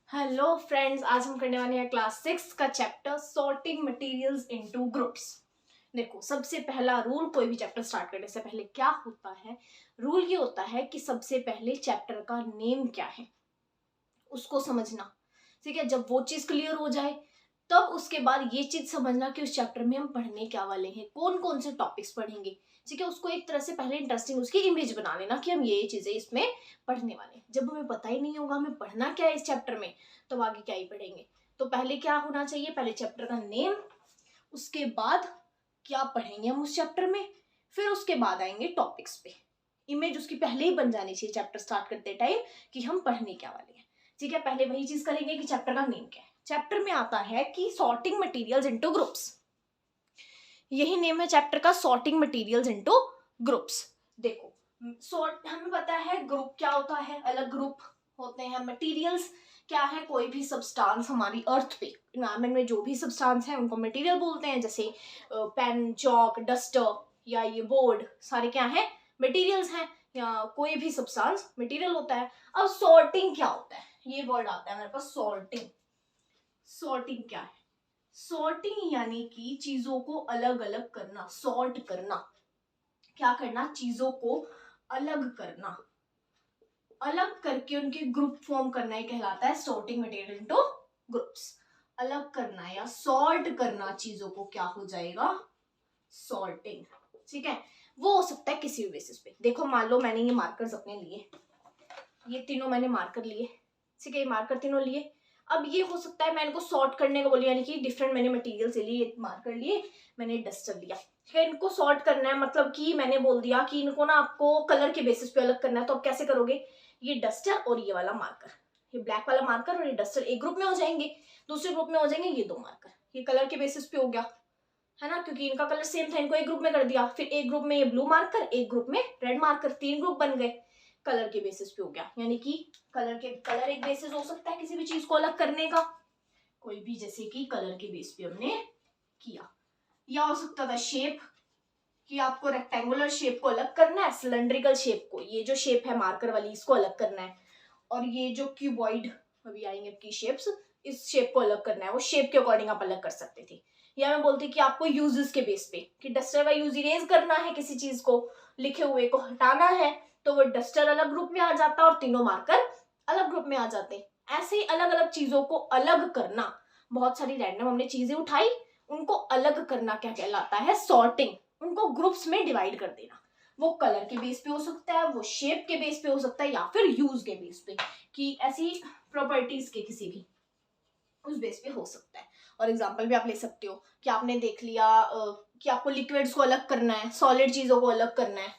Hello friends, आज हम करने वाले हैं क्लास 6 का chapter sorting materials into groups. देखो, सबसे पहला रूल कोई भी चैप्टर स्टार्ट करने से पहले क्या होता है, रूल ये होता है कि सबसे पहले चैप्टर का नेम क्या है उसको समझना। ठीक है, जब वो चीज क्लियर हो जाए तब उसके बाद ये चीज समझना कि उस चैप्टर में हम पढ़ने क्या वाले हैं, कौन कौन से टॉपिक्स पढ़ेंगे। ठीक है, उसको एक तरह से पहले इंटरेस्टिंग उसकी इमेज बना लेना कि हम ये चीजें इसमें पढ़ने वाले हैं। जब हमें पता ही नहीं होगा हमें पढ़ना क्या है इस चैप्टर में, तो आगे क्या ही पढ़ेंगे। तो पहले क्या होना चाहिए, पहले चैप्टर का नेम, उसके बाद क्या पढ़ेंगे हम उस चैप्टर में, फिर उसके बाद आएंगे टॉपिक्स पे। इमेज उसकी पहले ही बन जानी चाहिए चैप्टर स्टार्ट करते टाइम कि हम पढ़ने क्या वाले हैं। ठीक है, पहले वही चीज करेंगे कि चैप्टर का नेम क्या है। चैप्टर में आता है कि सॉर्टिंग मटेरियल्स इनटू ग्रुप्स, यही नेम है चैप्टर का, सॉर्टिंग मटेरियल्स इनटू ग्रुप्स। देखो, सॉर्ट हमें पता है ग्रुप क्या होता है, अलग ग्रुप होते हैं। मटेरियल्स क्या है, कोई भी सब्सटेंस हमारी अर्थ पे इन्वायरमेंट में जो भी सब्सटेंस है उनको मटेरियल बोलते हैं। जैसे पेन, चॉक, डस्टर या ये बोर्ड, सारे क्या है, मटेरियल्स हैं, या कोई भी सब्सटेंस मटेरियल होता है। अब सॉर्टिंग क्या होता है, ये वर्ड आता है मेरे पास, सॉर्टिंग। सॉर्टिंग क्या है, सॉर्टिंग यानी कि चीजों को अलग अलग करना, सॉर्ट करना। क्या करना, चीजों को अलग करना, अलग करके उनके ग्रुप फॉर्म करना ही कहलाता है सॉर्टिंग मटेरियल इनटू ग्रुप्स। अलग करना या सॉर्ट करना चीजों को क्या हो जाएगा, सॉर्टिंग। ठीक है, वो हो सकता है किसी भी बेसिस पे। देखो, मान लो मैंने ये मार्कर्स अपने लिए, ये तीनों मैंने मार्कर लिए। ठीक है, ये मार्कर तीनों लिए। अब ये हो सकता है मैं इनको सॉर्ट करने को बोली, यानी कि डिफरेंट मैंने मटेरियल से लिए, मार्कर लिए, मैंने डस्टर लिया। ठीक है, इनको सॉर्ट करना है, मतलब कि मैंने बोल दिया कि इनको ना आपको कलर के बेसिस पे अलग करना है। तो आप कैसे करोगे, ये डस्टर और ये वाला मार्कर, ये ब्लैक वाला मार्कर और ये डस्टर एक ग्रुप में हो जाएंगे, दूसरे ग्रुप में हो जाएंगे ये दो मार्कर। ये कलर के बेसिस पे हो गया है ना, क्योंकि इनका कलर सेम था, इनको एक ग्रुप में कर दिया। फिर एक ग्रुप में ये ब्लू मार्कर, एक ग्रुप में रेड मार्कर, तीन ग्रुप बन गए, कलर के बेसिस पे हो गया। यानी कि कलर एक बेसिस हो सकता है किसी भी चीज को अलग करने का, कोई भी, जैसे कि कलर के बेस पे हमने किया। या हो सकता था शेप, कि आपको रेक्टेंगुलर शेप को अलग करना है, सिलेंड्रिकल शेप को, ये जो शेप है मार्कर वाली इसको अलग करना है, और ये जो क्यूबॉइड अभी आएंगे की शेप्स, इस शेप को अलग करना है। वो शेप के अकॉर्डिंग आप अलग कर सकते थे। या मैं बोलती कि आपको यूजेस के बेस पे, कि डस्टर का यूज इरेज करना है, किसी चीज को लिखे हुए को हटाना है, तो वो डस्टर अलग ग्रुप में आ जाता और तीनों मार्कर अलग ग्रुप में आ जाते। ऐसे ही अलग अलग चीजों को अलग करना, बहुत सारी रैंडम हमने चीजें उठाई, उनको अलग करना क्या कहलाता है, सॉर्टिंग। उनको ग्रुप्स में डिवाइड कर देना। वो कलर के बेस पे हो सकता है, वो शेप के बेस पे हो सकता है, या फिर यूज के बेस पे, कि ऐसी प्रॉपर्टीज के किसी भी उस बेस पे हो सकता है। और एग्जांपल भी आप ले सकते हो कि आपने देख लिया कि आपको लिक्विड्स को अलग करना है, सॉलिड चीजों को अलग करना है,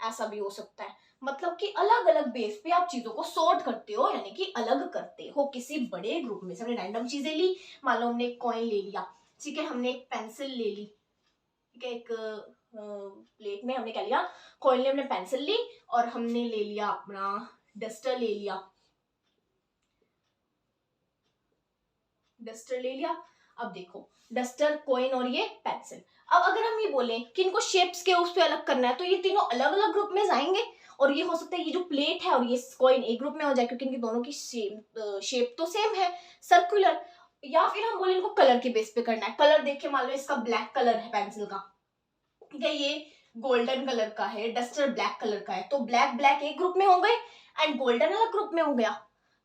ऐसा भी हो सकता है। मतलब कि अलग अलग बेस पे आप चीजों को सॉर्ट करते हो, यानी कि अलग करते हो किसी बड़े ग्रुप में से। हमने रैंडम चीजें ली, मान लो हमने एक कॉइन ले लिया, ठीक है, हमने एक पेंसिल ले ली, ठीक है, एक प्लेट में हमने क्या लिया, कॉइन ले, हमने पेंसिल ली, और हमने ले लिया अपना डस्टर ले लिया, डस्टर ले लिया। अब देखो, डस्टर, कॉइन और ये पेंसिल। अब अगर हम ये बोलें कि इनको शेप्स के उस पे अलग करना है, तो ये तीनों अलग अलग ग्रुप में जाएंगे। और ये हो सकता है ये जो प्लेट है और ये कॉइन एक ग्रुप में हो जाए, क्योंकि इनकी दोनों की शेप तो सेम है, सर्कुलर। या फिर हम बोले इनको कलर के बेस पे करना है। कलर देख के मान लो इसका ब्लैक कलर है पेंसिल का, ठीक है, ये गोल्डन कलर का है, डस्टर ब्लैक कलर का है, तो ब्लैक ब्लैक एक ग्रुप में हो गए एंड गोल्डन अलग ग्रुप में हो गया।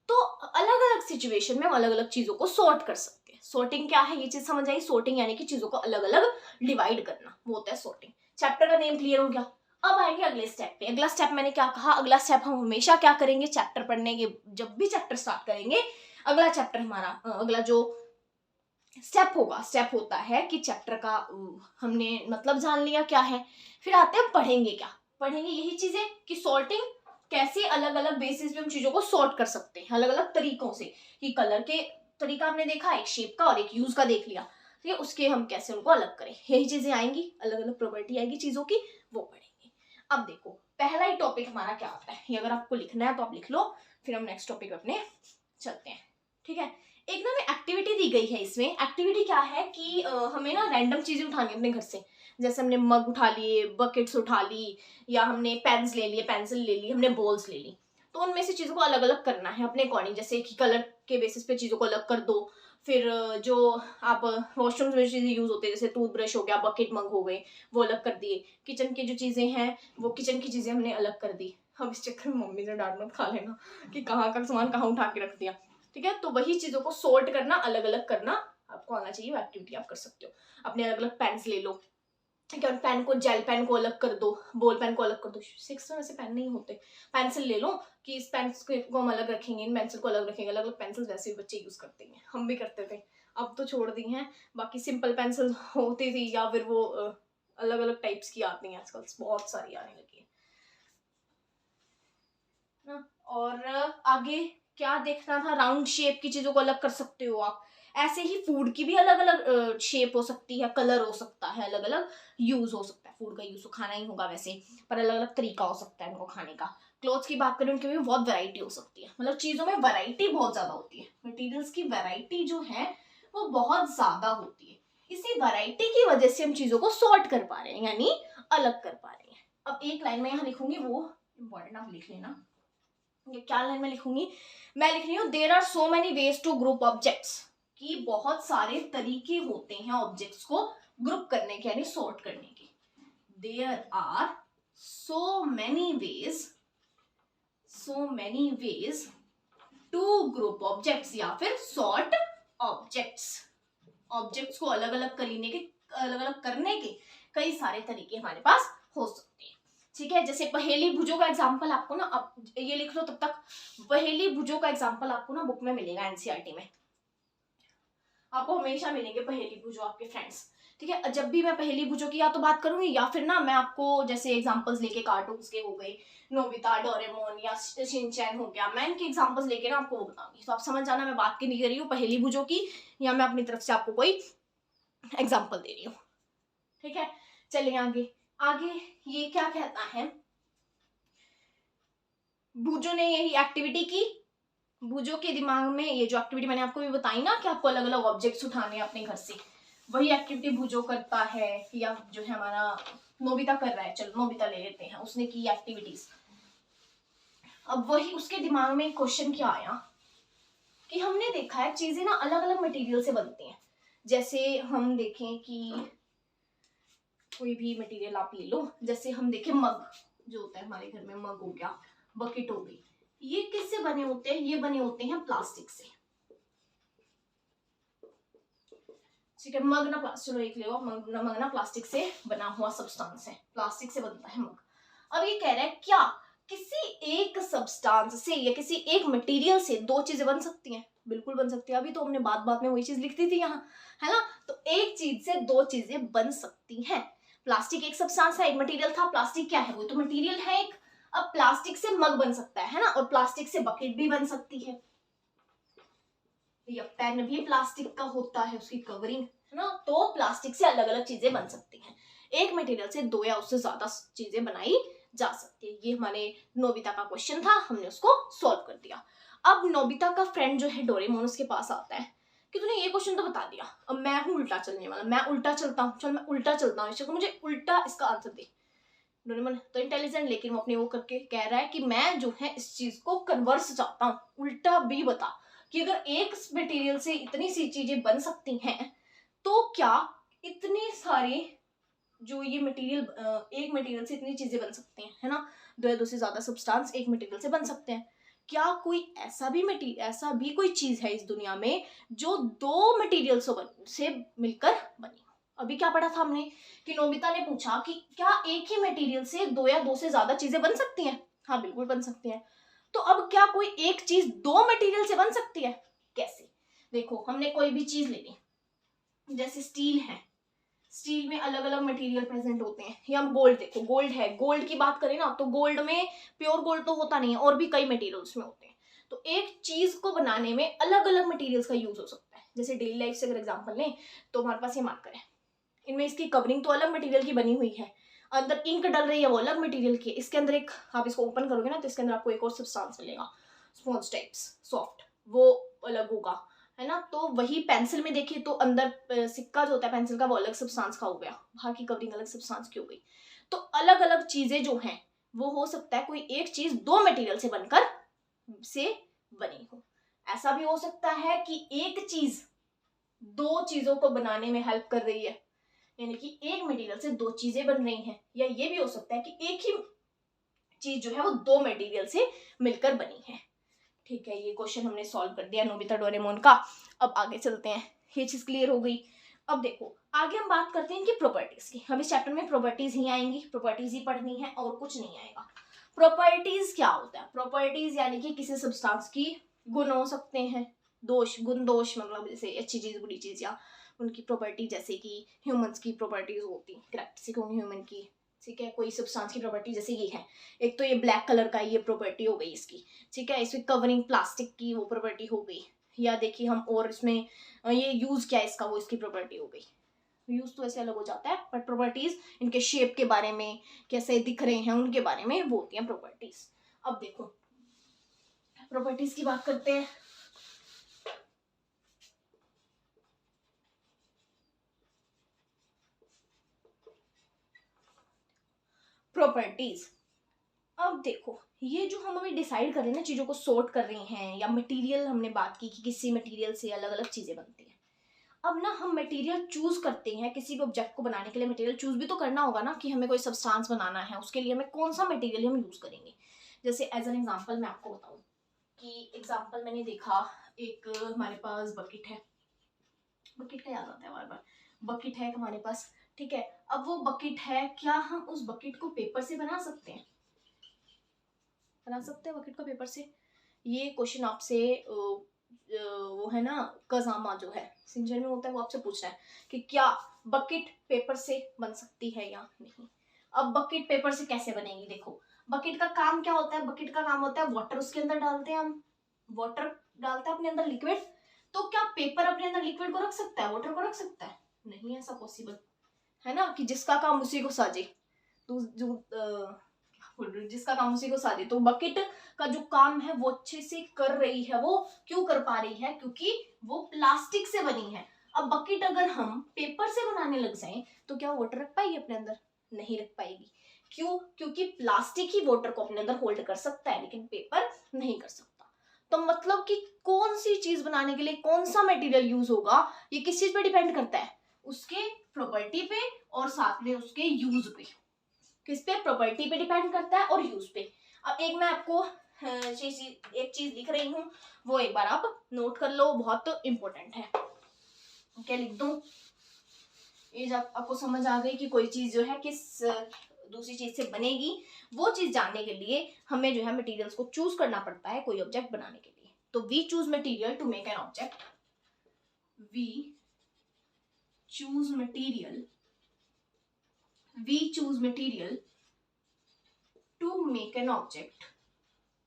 तो अलग अलग सिचुएशन में हम अलग अलग चीजों को सॉर्ट कर सकते हैं। सॉर्टिंग क्या है, ये चीज समझ आई। सॉर्टिंग यानी कि चीजों को अलग अलग डिवाइड करना, वो होता है सॉर्टिंग। चैप्टर का नेम क्लियर हो गया। अब आएंगे अगले स्टेप पे। अगला स्टेप मैंने क्या कहा, अगला स्टेप हम हमेशा क्या करेंगे, चैप्टर पढ़ने के जब भी चैप्टर स्टार्ट करेंगे, अगला चैप्टर हमारा अगला जो स्टेप होगा, स्टेप होता है कि चैप्टर का हमने मतलब जान लिया क्या है, फिर आते हैं पढ़ेंगे क्या। पढ़ेंगे यही चीजें कि सॉर्टिंग कैसे अलग अलग बेसिस पे हम चीजों को सॉर्ट कर सकते हैं, अलग अलग तरीकों से। कि कलर के तरीका हमने देखा, एक शेप का और एक यूज का देख लिया, ठीक है, उसके हम कैसे उनको अलग करें, यही चीजें आएंगी, अलग अलग प्रॉपर्टी आएगी चीजों की, वो पढ़ेंगे। अब देखो, पहला ही टॉपिक हमारा क्या आता है, ये अगर आपको लिखना है तो आप लिख लो, फिर हम नेक्स्ट टॉपिक अपने चलते हैं। ठीक है, एक ना में एक्टिविटी दी गई है। इसमें एक्टिविटी क्या है कि हमें ना रैंडम चीजें उठानी अपने घर से। जैसे हमने मग उठा लिए, बकेट्स उठा ली, या हमने पेन्स ले लिए, पेंसिल ले ली, हमने बॉल्स ले ली। तो उनमें से चीज़ों को अलग अलग करना है अपने अकॉर्डिंग, जैसे कि कलर के बेसिस पे चीज़ों को अलग कर दो। फिर जो आप वॉशरूम में चीज़ें यूज़ होती है, जैसे टूथब्रश हो गया, बकेट मग हो गए, वो अलग कर दिए। किचन की जो चीज़ें हैं वो किचन की चीज़ें हमने अलग कर दी। अब इस चक्कर में मम्मी से डांट मत खा लेना कि कहाँ का सामान कहाँ उठा के रख दिया, ठीक है। तो वही चीज़ों को सॉर्ट करना, अलग अलग करना आपको आना चाहिए, वो एक्टिविटी आप कर सकते हो। अपने अलग अलग पेन्स ले लो, ठीक है, पेन को, जेल पेन को अलग कर दो, बॉल पेन को अलग कर दो। 6 में वैसे पेन नहीं होते। पेंसिल ले लो कि इस पेंसिल को हम अलग रखेंगे, इन पेंसिल को अलग रखेंगे। अलग अलग पेंसिल वैसे भी बच्चे यूज करते हैं, हम भी करते थे, अब तो छोड़ दी हैं। बाकी सिंपल पेंसिल होती थी, या फिर वो अलग अलग टाइप्स की आती हैं आजकल, बहुत सारी आने लगी है ना। और आगे क्या देखना था, राउंड शेप की चीजों को अलग कर सकते हो आप। ऐसे ही फूड की भी अलग अलग शेप हो सकती है, कलर हो सकता है, अलग अलग यूज हो सकता है। फूड का यूज तो खाना ही होगा वैसे, पर अलग अलग तरीका हो सकता है इनको खाने का। क्लोथ्स की बात करें, उनकी भी बहुत वैरायटी हो सकती है, मतलब चीजों में वैरायटी बहुत ज्यादा होती है। मटेरियल्स की वैरायटी जो है वो बहुत ज्यादा होती है। इसी वैरायटी की वजह से हम चीजों को सॉर्ट कर पा रहे हैं, यानी अलग कर पा रहे हैं। अब एक लाइन में यहाँ लिखूंगी, वो इम्पोर्टेंट आप लिख लेना। ये क्या लाइन में लिखूंगी, मैं लिख रही हूँ there are so many ways to group objects, कि बहुत सारे तरीके होते हैं ऑब्जेक्ट्स को ग्रुप करने के, यानी सॉर्ट करने के। There are so many ways to group objects, या फिर सॉर्ट ऑब्जेक्ट्स को अलग अलग करने के कई सारे तरीके हमारे पास हो सकते हैं, ठीक है। जैसे पहेली भुजों का एग्जांपल आपको ना, अब ये लिख लो तब तक, पहेली भुजों का एग्जांपल आपको ना बुक में मिलेगा, एनसीईआरटी में आपको हमेशा मिलेंगे पहेली भुजों आपके फ्रेंड्स, ठीक है। जब भी मैं पहेली भुजों की या तो बात करूंगी, या फिर ना मैं आपको जैसे एग्जांपल्स लेके, कार्टून्स के हो गए, नोबिता, डोरेमोन या शिनचैन हो गया, मैं इनके एग्जांपल्स लेके ना आपको वो बताऊंगी। तो आप समझ जाना मैं बात की नहीं कर रही हूँ पहेली भुजों की, या मैं अपनी तरफ से आपको कोई एग्जाम्पल दे रही हूँ, ठीक है। चलिए आगे आगे, ये क्या कहता है, भुजो ने यही एक्टिविटी की। भुजो के दिमाग में ये जो एक्टिविटी मैंने आपको भी बताई ना, कि आपको अलग अलग ऑब्जेक्ट्स उठाने हैं अपने घर से, वही एक्टिविटी भुजो करता है, या जो है हमारा नोबिता कर रहा है। चलो नोबिता ले लेते हैं, उसने की एक्टिविटीज। अब वही उसके दिमाग में क्वेश्चन क्या आया कि हमने देखा है चीजें ना अलग अलग मटेरियल से बनती हैं। जैसे हम देखें कि कोई भी मटेरियल आप ले लो, जैसे हम देखें मग जो होता है हमारे घर में, मग हो गया, बकेट हो गई, ये किससे बने होते हैं, ये बने होते हैं प्लास्टिक से, ठीक है। मग ना चलो एक ले लो, मग ना प्लास्टिक से बना हुआ सब्सटेंस है, प्लास्टिक से बनता है मग। अब ये कह रहा है क्या किसी एक सब्सटेंस से या किसी एक मटेरियल से दो चीजें बन सकती हैं? बिल्कुल बन सकती है, अभी तो हमने बात में वही चीज लिख दी थी यहाँ, है ना। तो एक चीज से दो चीजें बन सकती हैं। प्लास्टिक एक सब्सटेंस है, एक मटेरियल था, प्लास्टिक क्या है, वो तो मटेरियल है एक। अब प्लास्टिक से मग बन सकता है ना, और प्लास्टिक से बकेट भी बन सकती है, या पेन भी प्लास्टिक का होता है, उसकी कवरिंग, है ना। तो प्लास्टिक से अलग अलग चीजें बन सकती हैं। एक मटेरियल से दो या उससे ज्यादा चीजें बनाई जा सकती है। ये हमारे नोबिता का क्वेश्चन था, हमने उसको सॉल्व कर दिया। अब नोबिता का फ्रेंड जो है डोरेमोन, उसके पास आता है कि तूने ये क्वेश्चन तो बता दिया, अब मैं हूं उल्टा चलने वाला, मैं उल्टा चलता हूँ, चल मैं उल्टा चलता हूँ, इसको मुझे उल्टा इसका आंसर दे। डोरेमोन तो इंटेलिजेंट, लेकिन वो अपने वो करके कह रहा है कि मैं जो है इस चीज को कन्वर्स चाहता हूँ, उल्टा भी बता कि अगर एक मटेरियल से इतनी सी चीजें बन सकती हैं, तो क्या इतने सारे जो ये मटेरियल, एक मटेरियल से इतनी चीजें बन सकती हैं, है ना। दो या दो से ज्यादा सब्सटेंस एक मटेरियल से बन सकते हैं। क्या कोई ऐसा भी कोई चीज है इस दुनिया में जो दो मटेरियल से मिलकर बनी? अभी क्या पढ़ा था हमने कि नोबिता ने पूछा कि क्या एक ही मटेरियल से दो या दो से ज्यादा चीजें बन सकती हैं? हाँ बिल्कुल बन सकती हैं। तो अब क्या कोई एक चीज दो मटेरियल से बन सकती है? कैसे? देखो हमने कोई भी चीज ले ली, जैसे स्टील है, स्टील में अलग अलग मटेरियल प्रेजेंट होते हैं, या हम गोल्ड, देखो गोल्ड है, गोल्ड की बात करें ना तो गोल्ड में प्योर गोल्ड तो होता नहीं है, और भी कई मटेरियल्स में होते हैं। तो एक चीज को बनाने में अलग अलग मटेरियल्स का यूज हो सकता है। जैसे डेली लाइफ से अगर एग्जांपल लें तो हमारे पास ये मार्कर है, इनमें इसकी कवरिंग तो अलग मटेरियल की बनी हुई है, अंदर इंक डल रही है वो अलग मटेरियल की, इसके अंदर एक, आप इसको ओपन करोगे ना तो इसके अंदर आपको एक और सब्सटेंस मिलेगा, स्पॉन्ज टाइप्स सॉफ्ट, वो अलग होगा, है ना। तो वही पेंसिल में देखिए तो अंदर सिक्का जो होता है पेंसिल का वो अलग सब्सटेंस का हो गया, बाहर की कवरिंग अलग सब्सटेंस की हो गई। तो अलग अलग चीजें जो हैं वो हो सकता है कोई एक चीज दो मटेरियल से बनकर से बनी हो। ऐसा भी हो सकता है कि एक चीज दो चीजों को बनाने में हेल्प कर रही है, यानी कि एक मटेरियल से दो चीजें बन रही हैं, या ये भी हो सकता है कि एक ही चीज जो है वो दो मटेरियल से मिलकर बनी है। ठीक है, ये क्वेश्चन हमने सॉल्व कर दिया नोबिता डोरेमोन का। अब आगे चलते हैं, ये चीज क्लियर हो गई। अब देखो आगे हम बात करते हैं इनकी प्रॉपर्टीज की। हम इस चैप्टर में प्रॉपर्टीज ही आएंगी, प्रॉपर्टीज ही पढ़नी है और कुछ नहीं आएगा। प्रॉपर्टीज क्या होता है? प्रॉपर्टीज यानी कि किसी सब्सटेंस की गुण हो सकते हैं, दोष, गुण दोष, मतलब जैसे अच्छी चीज बुरी चीज, या उनकी प्रॉपर्टी, जैसे कि ह्यूमंस की प्रॉपर्टीज होती, करेक्ट होंगी ह्यूमन की। ठीक है, कोई सब्सटेंस की प्रॉपर्टी जैसे ये है, एक तो ये ब्लैक कलर का ये प्रॉपर्टी हो गई इसकी। ठीक है, इसमें कवरिंग प्लास्टिक की वो प्रॉपर्टी हो गई, या देखिए हम और इसमें ये यूज क्या है इसका, वो इसकी प्रॉपर्टी हो गई। यूज तो ऐसे अलग हो जाता है, बट प्रॉपर्टीज इनके शेप के बारे में, कैसे दिख रहे हैं उनके बारे में वो होती हैं प्रॉपर्टीज। अब देखो प्रॉपर्टीज की बात करते हैं। प्रॉपर्टीज, अब देखो ये जो हम अभी डिसाइड कर रहे हैं ना, चीजों को सॉर्ट कर रही हैं, या मटेरियल हमने बात की कि किसी मटेरियल से अलग अलग चीजें बनती हैं। अब ना हम मटेरियल चूज करते हैं किसी भी ऑब्जेक्ट को बनाने के लिए। मटेरियल चूज भी तो करना होगा ना, कि हमें कोई सब्सटेंस बनाना है, उसके लिए हमें कौन सा मटेरियल हम यूज करेंगे। जैसे एज एन एग्जांपल मैं आपको बताऊं कि एग्जांपल मैंने देखा, एक हमारे पास बकेट है, बकेट का याद आता है बार बार, बकेट है हमारे पास। ठीक है, अब वो बकेट है, क्या हम उस बकेट को पेपर से बना सकते हैं? बना सकते हैं बकेट को पेपर से? ये क्वेश्चन आपसे वो है ना कजामा जो है सिंजर में होता है, वो आपसे पूछ रहा है कि क्या बकेट पेपर से बन सकती है या नहीं। अब बकेट पेपर से कैसे बनेगी? देखो बकेट का काम क्या होता है, बकेट का काम होता है वाटर उसके अंदर डालते हैं हम, वाटर डालते हैं अपने अंदर लिक्विड। तो क्या पेपर अपने अंदर लिक्विड को रख सकता है, वाटर को रख सकता है? नहीं ऐसा पॉसिबल है ना, कि जिसका काम उसी को साजे। तो जो जिसका काम उसी को साजे, तो बकेट का जो काम है वो अच्छे से कर रही है। वो क्यों कर पा रही है? क्योंकि वो प्लास्टिक से बनी है। अब बकेट अगर हम पेपर से बनाने लग जाएं तो क्या वाटर रख पाएगी अपने अंदर? नहीं रख पाएगी। क्यों? क्योंकि प्लास्टिक ही वाटर को अपने अंदर होल्ड कर सकता है, लेकिन पेपर नहीं कर सकता। तो मतलब कि कौन सी चीज बनाने के लिए कौन सा मटेरियल यूज होगा, ये किस चीज पे डिपेंड करता है? उसके प्रॉपर्टी पे और साथ में उसके यूज पे। किस पे? प्रॉपर्टी पे डिपेंड करता है और यूज पे। अब एक मैं आपको एक चीज लिख रही हूँ, वो एक बार आप नोट कर लो, बहुत इंपॉर्टेंट है। क्या लिख दूं? ये जब आपको समझ आ गई कि कोई चीज जो है किस दूसरी चीज से बनेगी, वो चीज जानने के लिए हमें जो है मटेरियल्स को चूज करना पड़ता है कोई ऑब्जेक्ट बनाने के लिए। तो we choose material to make an object, we choose material, we choose material to make an object.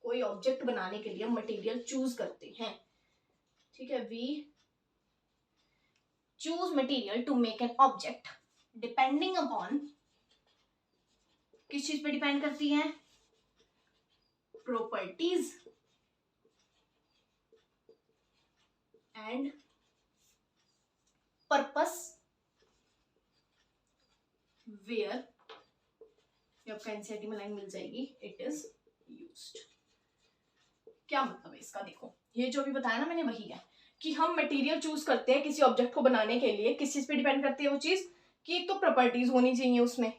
कोई ऑब्जेक्ट बनाने के लिए मटेरियल चूज करते हैं। ठीक है, we choose material to make an object depending upon, किस चीज पे डिपेंड करती है? प्रॉपर्टीज एंड पर्पस वेयर, आपका एनसीईआरटी में लाइन मिल जाएगी, इट इज यूज्ड। क्या मतलब है इसका? देखो ये जो भी बताया ना मैंने वही है कि हम मटेरियल चूज करते हैं किसी ऑब्जेक्ट को बनाने के लिए। किस चीज पे डिपेंड करती है वो चीज? कि एक तो प्रॉपर्टीज होनी चाहिए उसमें,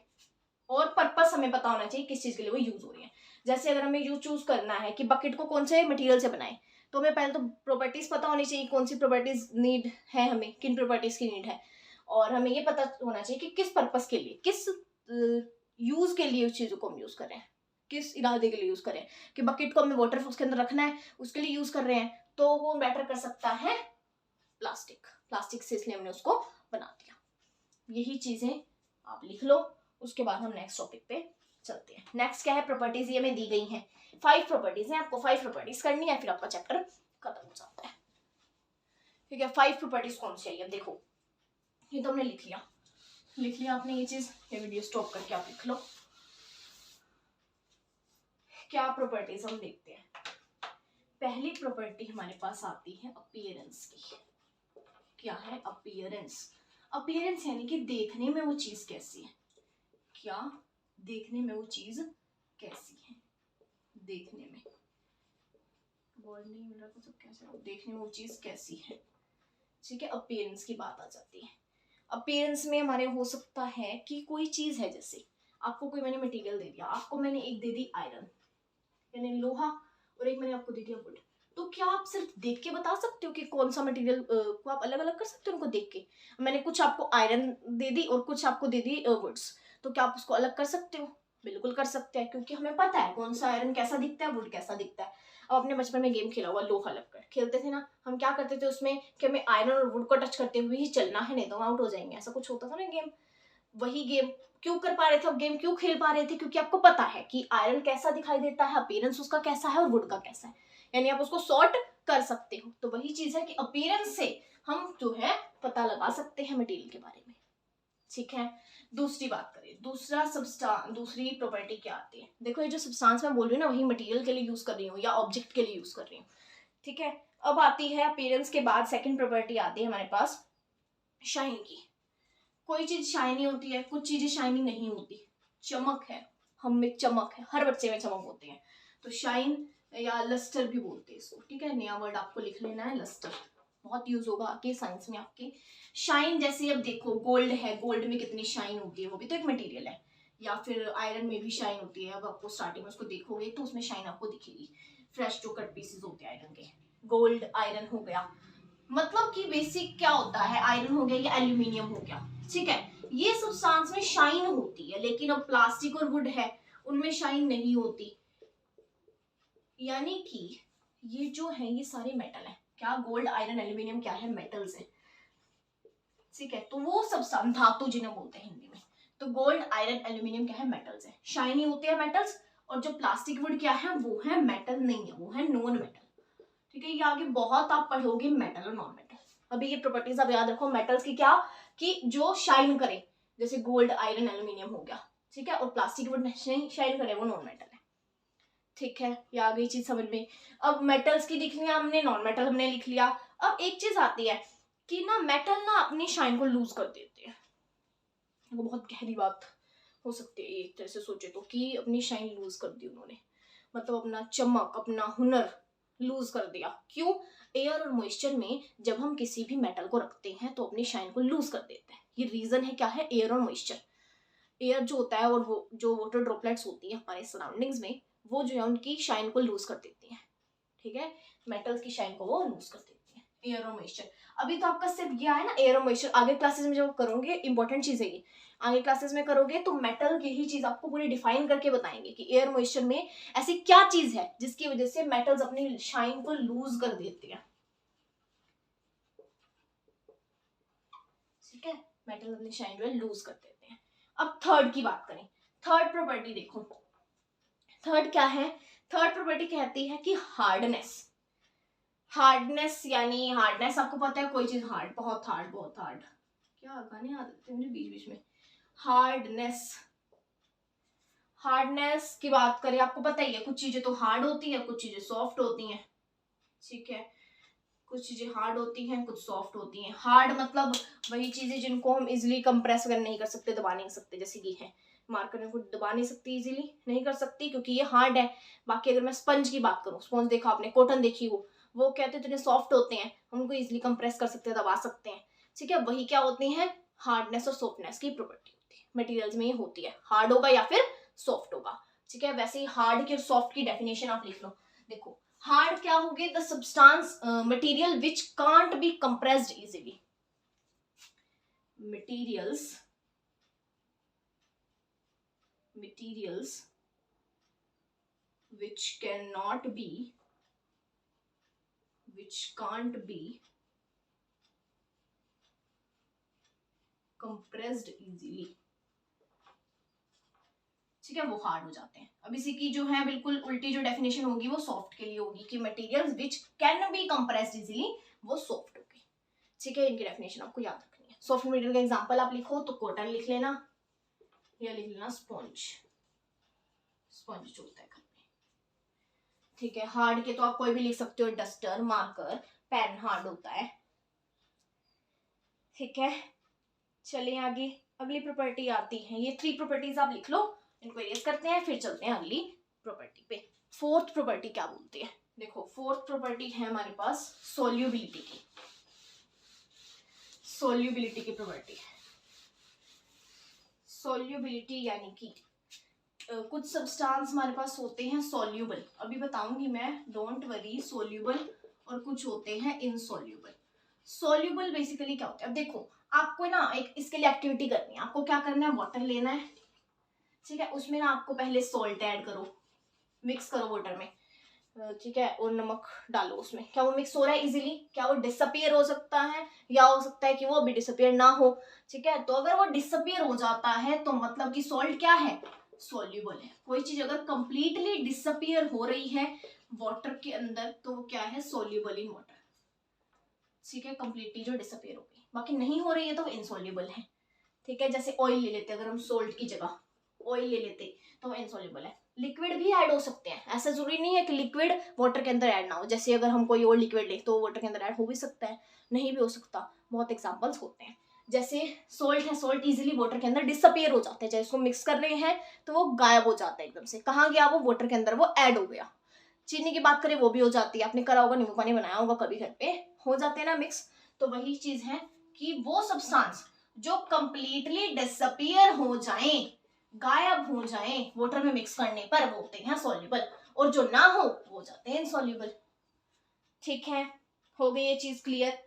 और पर्पस हमें पता होना चाहिए किस चीज के लिए वो यूज हो रही है। जैसे अगर हमें यूज चूज करना है कि बकेट को कौन से मटेरियल से बनाए, तो हमें पहले तो प्रॉपर्टीज पता होनी चाहिए, कौन सी प्रॉपर्टीज नीड है, हमें किन प्रॉपर्टीज की नीड है। और हमें ये पता होना चाहिए कि किस पर्पस के लिए, किस यूज के लिए उस चीजों को हम यूज कर रहे हैं, किस इरादे के लिए यूज करें। कि बकेट को हमें वाटर उसके अंदर रखना है, उसके लिए यूज कर रहे हैं, तो वो मैटर कर सकता है प्लास्टिक, प्लास्टिक से इसलिए हमने उसको बना दिया। यही चीजें आप लिख लो, उसके बाद हम नेक्स्ट टॉपिक पे चलते हैं। नेक्स्ट क्या है? प्रॉपर्टीज। ये में दी गई हैं 5 प्रॉपर्टीज हैं, आपको 5 प्रॉपर्टीज करनी है, फिर आपका चैप्टर खत्म हो जाता है। ठीक है, 5 प्रॉपर्टीज कौन सी है? देखो ये तो हमने लिख लिया आपने ये चीज, ये वीडियो स्टॉप करके आप लिख लो। क्या प्रॉपर्टीज हम देखते हैं। पहली प्रॉपर्टी हमारे पास आती है अपीयरेंस की। क्या है? अपीयरेंस। अपीयरेंस यानी कि देखने में वो चीज कैसी है। क्या? देखने में वो चीज कैसी है, देखने में। वर्ड नहीं मिल रहा तो कैसे देखने में वो चीज कैसी है, ठीक है। अपीयरेंस की बात आ जाती है। अपीयरेंस में हमारे हो सकता है कि कोई चीज है, जैसे आपको कोई मैंने मटेरियल दे दिया, आपको मैंने एक दे दी आयरन यानी लोहा, और एक मैंने आपको दे दिया वुड, तो क्या आप सिर्फ देख के बता सकते हो कि कौन सा मटेरियल को आप अलग अलग कर सकते हो उनको देख के? मैंने कुछ आपको आयरन दे दी और कुछ आपको दे दी वुड्स, तो क्या आप उसको अलग कर सकते हो? बिल्कुल कर सकते हैं, क्योंकि हमें पता है कौन सा आयरन कैसा दिखता है, वुड कैसा दिखता है। अब अपने बचपन में गेम खेला हुआ लोहा लगकर खेलते थे ना, हम क्या करते थे उसमें कि हमें आयरन और वुड को टच करते हुए ही चलना है, नहीं तो हम आउट हो जाएंगे, ऐसा कुछ होता था ना गेम। वही गेम क्यों कर पा रहे थे, अब गेम क्यों खेल पा रहे थे? क्योंकि आपको पता है कि आयरन कैसा दिखाई देता है, अपीयरेंस उसका कैसा है और वुड का कैसा है, यानी आप उसको सॉर्ट कर सकते हो। तो वही चीज है कि अपीयरेंस से हम जो है पता लगा सकते हैं मटेरियल के बारे में, ठीक है। दूसरी बात करें, दूसरी प्रॉपर्टी क्या आती है? देखो ये जो सब्सटेंस मैं बोल रही हूँ ना, वही मटेरियल के लिए यूज कर रही हूँ या ऑब्जेक्ट के लिए यूज कर रही हूँ, ठीक है। अब आती है अपीयरेंस के बाद सेकंड प्रॉपर्टी आती है हमारे पास शाइन की। कोई चीज शाइनी होती है, कुछ चीजें शाइनी नहीं होती। चमक है, हम में चमक है, हर बच्चे में चमक होती है, तो शाइन या लस्टर भी बोलते हैं इसको, ठीक है। नया वर्ड आपको लिख लेना है, लस्टर, बहुत यूज होगा आगे साइंस में आपके। शाइन जैसे अब देखो गोल्ड है, गोल्ड में कितनी शाइन होती है, वो भी तो एक मटेरियल है। या फिर आयरन में भी शाइन होती है, अब आपको स्टार्टिंग में उसको देखोगे तो उसमें शाइन आपको दिखेगी। फ्रेश जो कट पीसेस होते हैं आयरन के, गोल्ड आयरन हो गया, मतलब कि बेसिक क्या होता है, आयरन हो गया या एल्यूमिनियम हो गया, ठीक है। ये सब्सटेंस में शाइन होती है, लेकिन अब प्लास्टिक और वुड है उनमें शाइन नहीं होती। यानी कि ये जो है ये सारे मेटल है, क्या गोल्ड आयरन एल्यूमिनियम क्या है, मेटल्स है, ठीक है। तो वो सब्सटेंस धातु जिन्हें बोलते हैं हिंदी में, तो गोल्ड आयरन एल्यूमिनियम क्या है, मेटल्स है, शाइनी होते हैं मेटल्स। और जो प्लास्टिक वुड क्या है, वो है मेटल नहीं है, वो है नॉन मेटल, ठीक है। ये आगे बहुत आप पढ़ोगे मेटल और नॉन मेटल। अभी ये प्रॉपर्टीज आप याद रखो, मेटल्स की क्या, कि जो शाइन करे, जैसे गोल्ड आयरन एल्यूमिनियम हो गया, ठीक है। और प्लास्टिक वुड शाइन करे, वो नॉन मेटल है, ठीक है। ये आ गई चीज समझ में। अब मेटल्स की लिख लिया हमने, नॉन मेटल हमने लिख लिया। अब एक चीज आती है कि ना मेटल ना अपनी शाइन को लूज कर देते हैं, वो बहुत गहरी बात हो सकती है एक तरह से सोचे तो, कि अपनी शाइन लूज कर दी उन्होंने, मतलब अपना चमक अपना हुनर लूज कर दिया। क्यों? एयर और मॉइस्चर में जब हम किसी भी मेटल को रखते हैं तो अपनी शाइन को लूज कर देते हैं। ये रीजन है, क्या है, एयर और मॉइस्चर। एयर जो होता है और वो जो वाटर ड्रॉपलेट्स होती है हमारे सराउंडिंग्स में, वो जो है उनकी शाइन को लूज कर देती है, ठीक है। मेटल्स की शाइन को वो लूज कर देती है, एयर और मॉइस्चर। अभी तो आपका सिर्फ ये है ना एयर और मॉइस्चर, आगे क्लासेस में जब करोगे इंपॉर्टेंट चीज है ये, आगे क्लासेस में करोगे तो मेटल की ही चीज आपको पूरी डिफाइन करके बताएंगे कि एयर मॉइस्चर में ऐसी क्या चीज है जिसकी वजह से मेटल्स अपनी शाइन को लूज कर देते हैं, ठीक है। मेटल अपनी शाइन जो है लूज कर देते हैं। अब थर्ड की बात करें, थर्ड प्रॉपर्टी देखो, थर्ड क्या है, थर्ड प्रॉपर्टी कहती है कि हार्डनेस। हार्डनेस यानी हार्डनेस आपको पता है, कोई चीज हार्ड, बहुत हार्ड, बहुत हार्ड, क्या गाने आ जाते हैं मुझे बीच बीच में। हार्डनेस, हार्डनेस की बात करें, आपको पता ही है कुछ चीजें तो हार्ड होती है, कुछ चीजें सॉफ्ट होती हैं, ठीक है। कुछ चीजें हार्ड होती हैं, कुछ सॉफ्ट होती हैं। हार्ड मतलब वही चीजें जिनको हम इजिली कंप्रेस कर नहीं कर सकते, दबा नहीं सकते, जैसे ये है मार्कर में, कुछ दबा नहीं सकती, इजीली नहीं कर सकती क्योंकि ये हार्ड है। बाकी अगर मैं स्पंज की बात करूँ, स्पंज देखा आपने, कॉटन देखी हो, वो कहते हैं सॉफ्ट होते हैं, हम उनको इजिली कंप्रेस कर सकते हैं, दबा सकते हैं, ठीक है। वही क्या होती है, हार्डनेस और सॉफ्टनेस की प्रॉपर्टी होती है, मटेरियल्स में ये होती है, हार्ड होगा या फिर सॉफ्ट होगा, ठीक है। वैसे ही हार्ड की और सॉफ्ट की डेफिनेशन आप लिख लो। देखो हार्ड क्या होगी, the substance material which can't be compressed easily, materials which can't be compressed easily, ठीक है, वो हार्ड हो जाते हैं। अब इसी की जो है बिल्कुल उल्टी जो डेफिनेशन होगी वो सॉफ्ट के लिए होगी कि materials which can be compressed easily, वो सॉफ्ट होगी, ठीक है। इनकी डेफिनेशन आपको याद रखनी है। सॉफ्ट मटेरियल का एग्जांपल आप लिखो तो कॉटन लिख लेना, या लिख लेना स्पॉन्ज, स्पॉन्ज जो होता है घर में, ठीक है। हार्ड के तो आप कोई भी लिख सकते हो, डस्टर, मार्कर, पेन हार्ड होता है, ठीक है। चलिए आगे, अगली प्रॉपर्टी आती है, ये 3 प्रॉपर्टीज आप लिख लो, इनको इरेज करते हैं, फिर चलते हैं अगली प्रॉपर्टी पे। फोर्थ प्रॉपर्टी क्या बोलते हैं, देखो फोर्थ प्रॉपर्टी है हमारे पास सोल्यूबिलिटी की, सोल्यूबिलिटी की प्रॉपर्टी है। सोल्यूबिलिटी यानी कि कुछ सब्सटेंस हमारे पास होते हैं सोल्यूबल, अभी बताऊंगी मैं, डोंट वरी। सोल्यूबल और कुछ होते हैं इनसोल्यूबल। सोल्यूबल बेसिकली क्या होता है, अब देखो आपको ना एक इसके लिए एक्टिविटी करनी है। आपको क्या करना है, वाटर लेना है, ठीक है, उसमें ना आपको पहले सॉल्ट ऐड करो, मिक्स करो वाटर में, ठीक है, और नमक डालो उसमें। क्या वो मिक्स हो रहा है इजीली? क्या वो डिसअपियर हो सकता है, या हो सकता है कि वो अभी डिसअपियर ना हो, ठीक है। तो अगर वो डिसअपियर हो जाता है तो मतलब कि सॉल्ट क्या है, सॉल्युबल है। कोई चीज अगर कंप्लीटली डिसअपियर हो रही है वाटर के अंदर तो वो क्या है, सॉल्युबल इन वाटर, ठीक है, कंप्लीटली जो डिसअपियर हो गई। बाकी नहीं हो रही है तो वो इनसॉल्युबल है, ठीक है। जैसे ऑयल ले लेते, अगर हम सोल्ट की जगह ऑयल ले लेते तो वो इनसॉल्युबल है। लिक्विड भी ऐड हो सकते हैं, ऐसा जरूरी नहीं है कि लिक्विड वाटर के अंदर ऐड ना हो। जैसे अगर हम कोई और लिक्विड ले तो वाटर के अंदर ऐड हो भी सकता है, नहीं भी हो सकता, बहुत एग्जांपल्स होते हैं। जैसे सोल्ट है, सोल्ट इजीली वाटर के अंदर डिसअपियर हो जाता है, चाहे उसको मिक्स कर रहे हैं तो वो गायब हो जाता है एकदम से। कहाँ गया वो, वाटर के अंदर वो ऐड हो गया। चीनी की बात करें वो भी हो जाती है, आपने करा होगा, नींबू पानी बनाया होगा कभी घर पे, हो जाते हैं ना मिक्स। तो वही चीज है कि वो सब्सटेंस जो कंप्लीटली डिसअपियर हो जाए, गायब हो जाए वाटर में मिक्स करने पर, वो होते हैं सॉल्युबल, और जो ना हो जाते हैं इनसॉल्युबल, ठीक है। हो गई ये चीज क्लियर?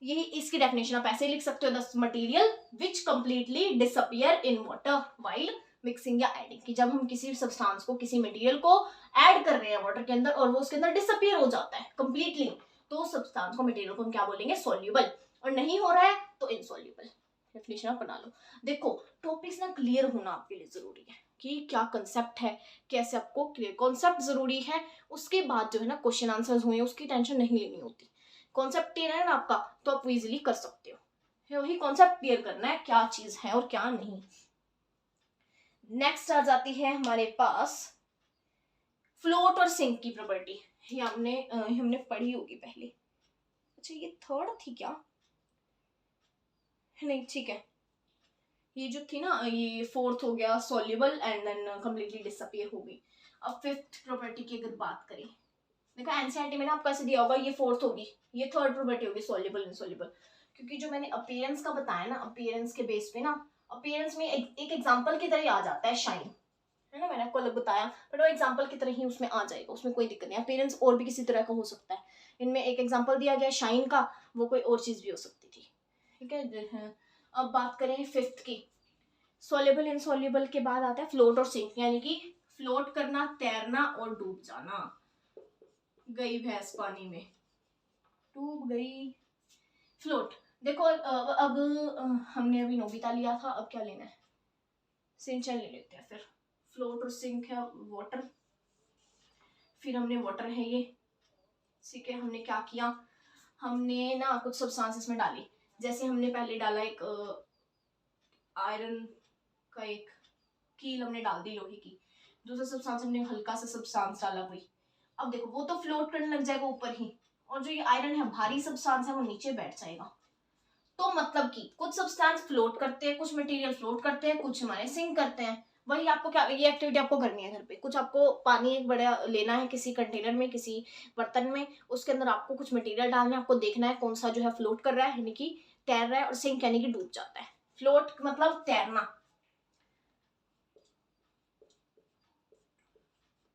यही इसकी डेफिनेशन आप ऐसे लिख सकते हो, the material which completely disappear in water while mixing या एडिंग। कि जब हम किसी सब्सटेंस को, किसी मटेरियल को ऐड कर रहे हैं वाटर के अंदर और वो उसके अंदर डिसअपियर हो जाता है कंप्लीटली, तो सब्सटेंस को, मटेरियल को हम क्या बोलेंगे, सॉल्युबल। और नहीं हो रहा है तो इनसॉल्युबल। डेफिनेशन आप बना लो। देखो टॉपिक्स ना क्लियर होना आपके लिए जरूरी है कि क्या कंसेप्ट है, कैसे आपको क्लियर, कॉन्सेप्ट जरूरी है। उसके बाद जो है ना क्वेश्चन आंसर्स हुए उसकी टेंशन नहीं लेनी होती। कॉन्सेप्ट क्लियर है ना आपका तो आप इजीली कर सकते हो। वही कॉन्सेप्ट क्लियर करना है क्या चीज है और क्या नहीं। नेक्स्ट आ जाती है हमारे पास फ्लोट और सिंक की प्रॉपर्टी। ये हमने पढ़ी होगी पहले। अच्छा ये थर्ड थी क्या, नहीं ठीक है, ये जो थी ना ये फोर्थ हो गया, soluble and then completely disappear हो गई। अब फिफ्थ प्रॉपर्टी की अगर बात करें, देखो एनसीईआरटी में ना आपको ऐसे दिया होगा, ये फोर्थ होगी, ये थर्ड प्रॉपर्टी होगी, सॉल्युबल इनसॉल्युबल। क्योंकि जो मैंने अपीयरेंस का बताया ना, अपीयरेंस के बेस पे ना, अपीयरेंस में एक एग्जांपल की तरह आ जाता है शाइन, है ना, मैंने आपको अलग बताया, बट वो एग्जांपल की तरह ही उसमें आ जाएगा, उसमें कोई दिक्कत नहीं। अपीयरेंस और भी किसी तरह का हो सकता है, इनमें एक एग्जांपल दिया गया शाइन का, वो कोई और चीज भी हो सकती थी, ठीक है। अब बात करें फिफ्थ की, सॉल्युबल इनसॉल्युबल के बाद आता है फ्लोट और सिंक, यानी कि फ्लोट करना, तैरना और डूब जाना। गई भैंस पानी में, डूब गई, फ्लोट। देखो अब हमने अभी नोबिता लिया था, अब क्या लेना है, सिंचन ले लेते हैं। फिर फ्लोट और सिंक है वाटर, फिर हमने वाटर है ये, ठीक है। हमने क्या किया, हमने ना कुछ सब्सटेंसेस में डाली। जैसे हमने पहले डाला एक आयरन का एक कील हमने डाल दी लोहे की, दूसरा सब्सटेंस हमने हल्का सा सब्सटेंस डाला कोई। अब देखो वो तो फ्लोट करने लग जाएगा ऊपर ही, और जो ये आयरन है भारी सब्सटेंस है वो नीचे बैठ जाएगा। तो मतलब कि कुछ सब्सटेंस फ्लोट करते हैं, कुछ मटेरियल फ्लोट करते हैं, कुछ हमारे सिंक करते हैं। वही आपको क्या, ये एक्टिविटी आपको करनी है घर पे। कुछ आपको पानी एक बड़ा लेना है किसी कंटेनर में, किसी बर्तन में, उसके अंदर आपको कुछ मटेरियल डालना है, आपको देखना है कौन सा जो है फ्लोट कर रहा है यानी कि तैर रहा है, और सिंक यानी कि डूब जाता है। फ्लोट मतलब तैरना,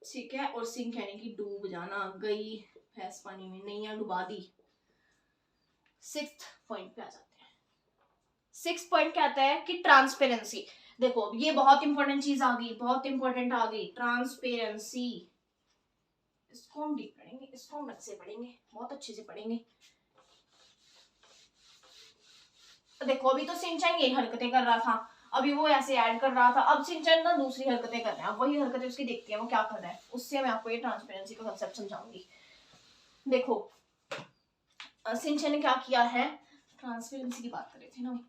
ठीक है, और सिंक यानी कि डूब जाना। गई भैंस पानी में, नैया डुबा दी। सिक्स्थ पॉइंट पे आ जाते हैं। सिक्स्थ पॉइंट क्या आता है कि ट्रांसपेरेंसी। देखो ये बहुत इंपॉर्टेंट चीज आ गई, बहुत इंपॉर्टेंट आ गई, ट्रांसपेरेंसी। इसको हम डीप पढ़ेंगे, इसको हम अच्छे पढ़ेंगे, बहुत अच्छे से पढ़ेंगे। देखो अभी तो सिंचन यही हरकतें कर रहा था, अभी वो ऐसे ऐड कर रहा था, अब सिंचन ना दूसरी हरकतें कर रहे हैं। अब वही हरकतें उसकी देखते हैं वो क्या कर रहा है, उससे मैं आपको ये ट्रांसपेरेंसी का कंसेप्ट समझाऊंगी। देखो सिंचन ने क्या किया है, ट्रांसपेरेंसी की बात कर रहे थे ना,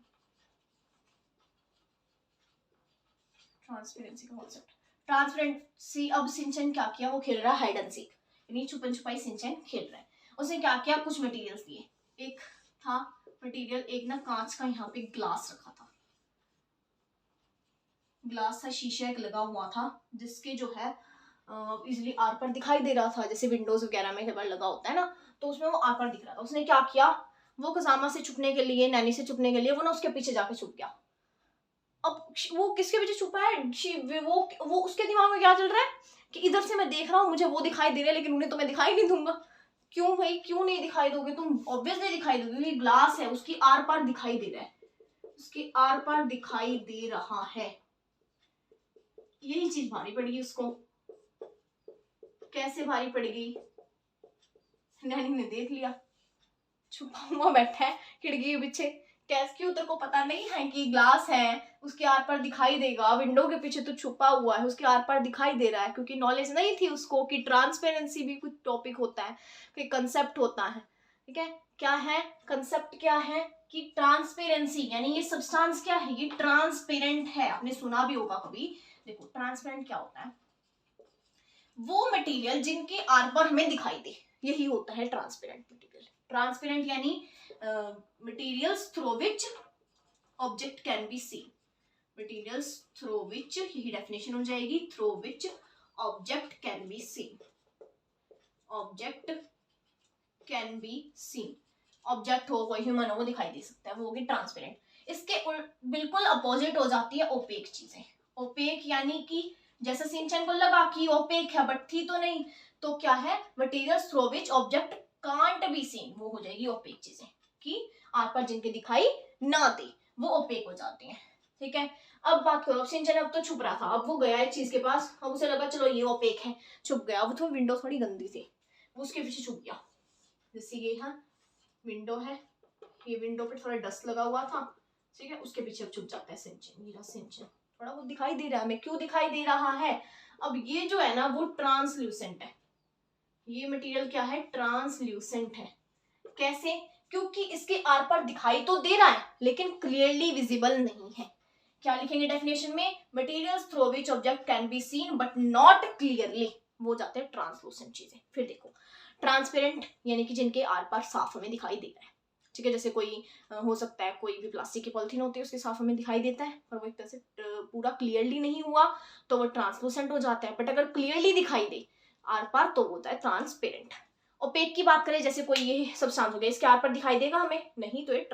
ट्रांसपेरेंसी का कॉन्सेप्ट, ट्रांसपेरेंसी। अब सिंचन क्या किया, वो खेल रहा है हाइड एंड सीक, यानी छुपन छुपाई सिंचन खेल रहा है। उसने क्या किया, कुछ मटेरियल्स दिए। एक था मटेरियल, एक ना कांच का यहाँ पे ग्लास रखा था, ग्लास था, शीशा एक लगा हुआ था, जिसके जो है इजिली आर पार दिखाई दे रहा था, जैसे विंडोज वगैरह में कई बार लगा होता है ना, तो उसमें वो आर पार दिख रहा था। उसने क्या किया, वो कसामा से छुपने के लिए, नैनी से छुपने के लिए वो ना उसके पीछे जाके छुप गया। अब वो किसके पीछे छुपा है, वो उसके दिमाग में क्या चल रहा है कि इधर से मैं देख रहा हूँ, मुझे वो दिखाई दे रहा है, लेकिन उन्हें तो मैं दिखाई नहीं दूंगा। क्यों भाई, क्यों नहीं दिखाई दोगे तुम? ऑब्वियसली दिखाई दोगे, क्योंकि ग्लास है, उसकी आर पार दिखाई दे रहा है, उसकी आर पार दिखाई दे रहा है। यही चीज भारी पड़ेगी उसको। कैसे भारी पड़ेगी? नैनी ने देख लिया, छुपा हुआ बैठा है खिड़की के पीछे, कैसे उधर को पता नहीं है कि ग्लास है, उसके आर पार दिखाई देगा, विंडो के पीछे तो छुपा हुआ है, उसके आर पार दिखाई दे रहा है, क्योंकि नॉलेज नहीं थी उसको कि ट्रांसपेरेंसी भी कुछ टॉपिक होता है, कोई कंसेप्ट होता है। ठीक है, क्या है कंसेप्ट, क्या है कि ट्रांसपेरेंसी, यानी ये सब्सटेंस क्या है, ये ट्रांसपेरेंट है। आपने सुना भी होगा कभी। देखो ट्रांसपेरेंट क्या होता है, वो मटेरियल जिनके आर पार हमें दिखाई दे, यही होता है ट्रांसपेरेंट मटेरियल। ट्रांसपेरेंट यानी materials through which object can be seen, materials through which, यही डेफिनेशन हो जाएगी, through which object can be seen, object can be seen. Object हो, कोई ह्यूमन हो, वो दिखाई दे सकता है, वो होगी ट्रांसपेरेंट। इसके बिल्कुल अपोजिट हो जाती है ओपेक चीजें। ओपेक यानी कि जैसा सिंचन को लगा कि ओपेक है बट थी तो नहीं, तो क्या है, materials through which object can't be seen, वो हो जाएगी ओपेक चीजें, कि आर पार जिनके दिखाई ना दे वो ओपेक हो जाते हैं। ठीक है, अब बात करो, सिंचन अब तो छुप रहा था, अब वो गया एक चीज के पास, अब उसे लगा चलो ये ओपेक है, छुप गया। अब तो विंडो थोड़ी गंदी थी, वो उसके पीछे छुप गया। जैसे ये हाँ विंडो है, ये विंडो पे थोड़ा डस्ट लगा हुआ था, ठीक है, उसके पीछे अब छुप जाता है सिंचन। मेरा सिंचन थोड़ा वो दिखाई दे रहा है हमें, क्यों दिखाई दे रहा है, अब ये जो है ना वो ट्रांसल्यूसेंट है, ये मटेरियल क्या है, ट्रांसल्यूसेंट है। कैसे, क्योंकि इसके आर पार दिखाई तो दे रहा है लेकिन क्लियरली विजिबल नहीं है। क्या लिखेंगे डेफिनेशन में, materials through which object can be seen but not clearly, वो जाते हैं ट्रांसलूसेंट चीजें। फिर देखो ट्रांसपेरेंट यानी कि जिनके आर पार साफ हमें दिखाई दे रहा है। ठीक है, जैसे कोई हो सकता है कोई भी प्लास्टिक की पॉलिथीन होती है, उसके साफ हमें दिखाई देता है, पर वो एक तरह से पूरा क्लियरली नहीं हुआ तो वो ट्रांसलूसेंट हो जाता है। बट अगर क्लियरली दिखाई दे आर पार तो वो होता है ट्रांसपेरेंट। ओपेक की बात करें, जैसे कोई ये सब्सटेंस हो गया, इसके आर पार दिखाई देगा हमें नहीं, तो ये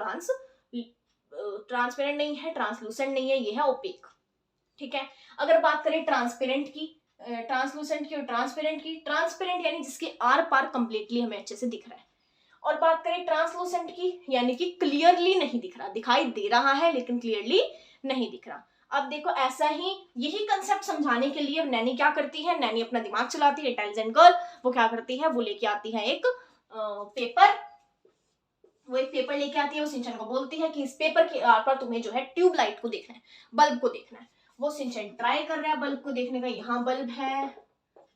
ट्रांसपेरेंट नहीं है, ट्रांसलूसेंट नहीं है, ये है ओपेक। ठीक है, अगर बात करें ट्रांसपेरेंट की, ट्रांसलूसेंट की और ट्रांसपेरेंट की, ट्रांसपेरेंट यानी जिसके आर पार कंप्लीटली हमें अच्छे से दिख रहा है, और बात करें ट्रांसलूसेंट की यानी कि क्लियरली नहीं दिख रहा, दिखाई दे रहा है लेकिन क्लियरली नहीं दिख रहा। अब देखो ऐसा ही, यही कंसेप्ट समझाने के लिए नैनी क्या करती है, नैनी अपना दिमाग चलाती है, इंटेलिजेंट गर्ल, वो क्या करती है, वो लेके आती है एक पेपर, वो एक पेपर लेके आती है, वो सिंचन को बोलती है कि इस पेपर के आर पर तुम्हें जो है ट्यूबलाइट को देखना है, बल्ब को देखना है। वो सिंचन ट्राई कर रहा है बल्ब को देखने का, यहाँ बल्ब है,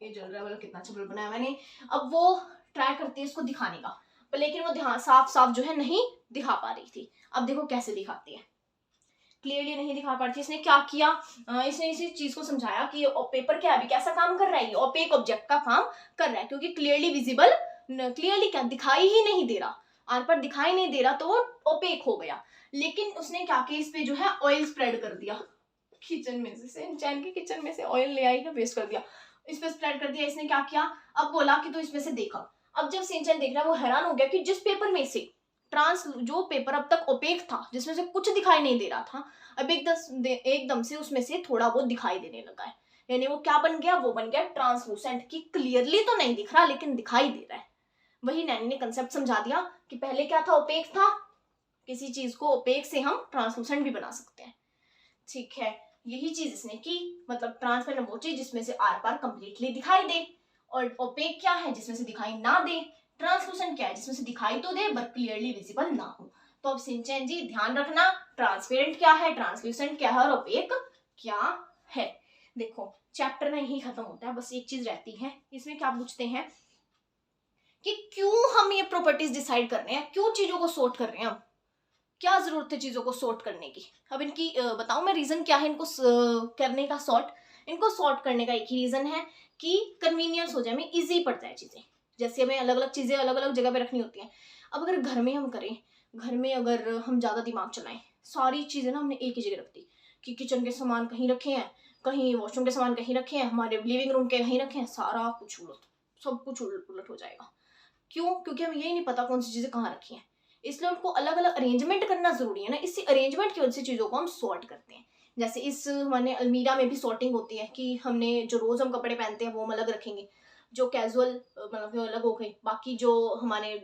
ये जल रहा है बल्ब, कितना अच्छा बल्ब बनाया मैंने। अब वो ट्राई करती है इसको दिखाने का, लेकिन वो ध्यान साफ साफ जो है नहीं दिखा पा रही थी। अब देखो कैसे दिखाती है, क्लियरली नहीं दिखा पा रही थी। इसने क्या किया, इसने इसी चीज को समझाया कि पेपर क्या अभी कैसा काम कर रहा है, ये ओपेक ऑब्जेक्ट का काम कर रहा है, क्योंकि क्लियरली विजिबल, क्लियरली क्या दिखाई ही नहीं दे रहा, आर पर दिखाई नहीं दे रहा, तो वो ओपेक हो गया। लेकिन उसने क्या किया, इस पे जो है ऑयल स्प्रेड कर दिया, किचन में से सिंचन की किचन में से ऑयल ले आई है, वेस्ट कर दिया, इस पे स्प्रेड कर दिया। इसने क्या किया, अब बोला कि तू इसमें से देखा। अब जब सिंचन देख रहा है वो हैरान हो गया कि जिस पेपर में से जो पेपर अब तक ओपेक था, जिसमें से कुछ दिखाई नहीं दे रहा था, अब एकदम से उसमें से थोड़ा बहुत दिखाई देने लगा है। यानी वो क्या बन गया, वो बन गया ट्रांसलूसेंट, की क्लियरली तो नहीं दिख रहा लेकिन दिखाई दे रहा है। वही नैनी ने कंसेप्ट समझा दिया कि पहले क्या था, ओपेक था, किसी चीज को ओपेक से हम ट्रांसलूसेंट भी बना सकते हैं। ठीक है, यही चीज इसने की, मतलब ट्रांसपेरेंट वो चीज जिसमें से आर पार कंप्लीटली दिखाई दे, और ओपेक क्या है, जिसमें से दिखाई ना दे। ट्रांसलूसेंट क्या है, जिसमें से दिखाई तो दे बट क्लियरली विजिबल ना हो। तो अब सिंचन जी ध्यान रखना, ट्रांसपेरेंट क्या है, ट्रांसलूसेंट क्या है और ओपेक क्या है। देखो चैप्टर में ही खत्म होता है, बस एक चीज रहती है इसमें, क्या पूछते हैं कि क्यों हम ये प्रॉपर्टीज डिसाइड कर रहे हैं, क्यों चीजों को सॉर्ट कर रहे हैं, हम क्या जरूरत है चीजों को सॉर्ट करने की। अब इनकी बताऊं मैं रीजन क्या है इनको करने का, इनको सॉर्ट करने का एक ही रीजन है कि कन्वीनियंस हो जाए, हमें इजी पड़ जाए चीजें। जैसे हमें अलग अलग चीजें अलग अलग जगह पे रखनी होती हैं। अब अगर घर में हम करें, घर में अगर हम ज्यादा दिमाग चलाएं, सारी चीजें ना हमने एक ही जगह रख दी, कि किचन के सामान कहीं रखे हैं, कहीं वॉशरूम के सामान कहीं रखे हैं, हमारे लिविंग रूम के कहीं रखे हैं, सारा कुछ उलट, सब कुछ उलट हो जाएगा। क्यों? क्योंकि हमें यही नहीं पता कौन सी चीज़ें कहाँ रखी हैं, इसलिए उनको अलग अलग अरेंजमेंट करना ज़रूरी है ना। इसी अरेंजमेंट की वजह से चीज़ों को हम सॉर्ट करते हैं। जैसे इस हमारे अलमीरा में भी सॉर्टिंग होती है कि हमने जो रोज़ हम कपड़े पहनते हैं वो हम अलग रखेंगे, जो कैजुअल मतलब वो अलग हो गई, बाकी जो हमारे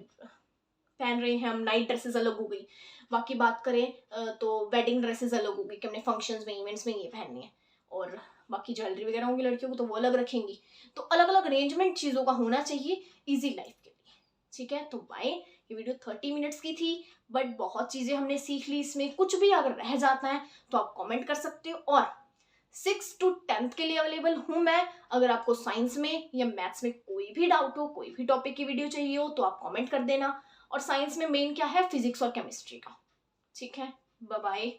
पहन रहे हैं हम नाइट ड्रेसेस अलग हो गई, बाकी बात करें तो वेडिंग ड्रेसेस अलग हो गई कि हमने फंक्शंस में इवेंट्स में ये पहननी है, और बाकी ज्वेलरी वगैरह होंगी लड़कियों को तो वो अलग रखेंगी। तो अलग अलग अरेंजमेंट चीज़ों का होना चाहिए इजी लाइफ के लिए। ठीक है, तो बाय। ये वीडियो 30 मिनट्स की थी, बट बहुत चीज़ें हमने सीख ली इसमें। कुछ भी अगर रह जाता है तो आप कमेंट कर सकते हो, और 6 to 10th के लिए अवेलेबल हूँ मैं। अगर आपको साइंस में या मैथ्स में कोई भी डाउट हो, कोई भी टॉपिक की वीडियो चाहिए हो, तो आप कमेंट कर देना। और साइंस में मेन क्या है, फिजिक्स और केमिस्ट्री का। ठीक है, बाय बाय।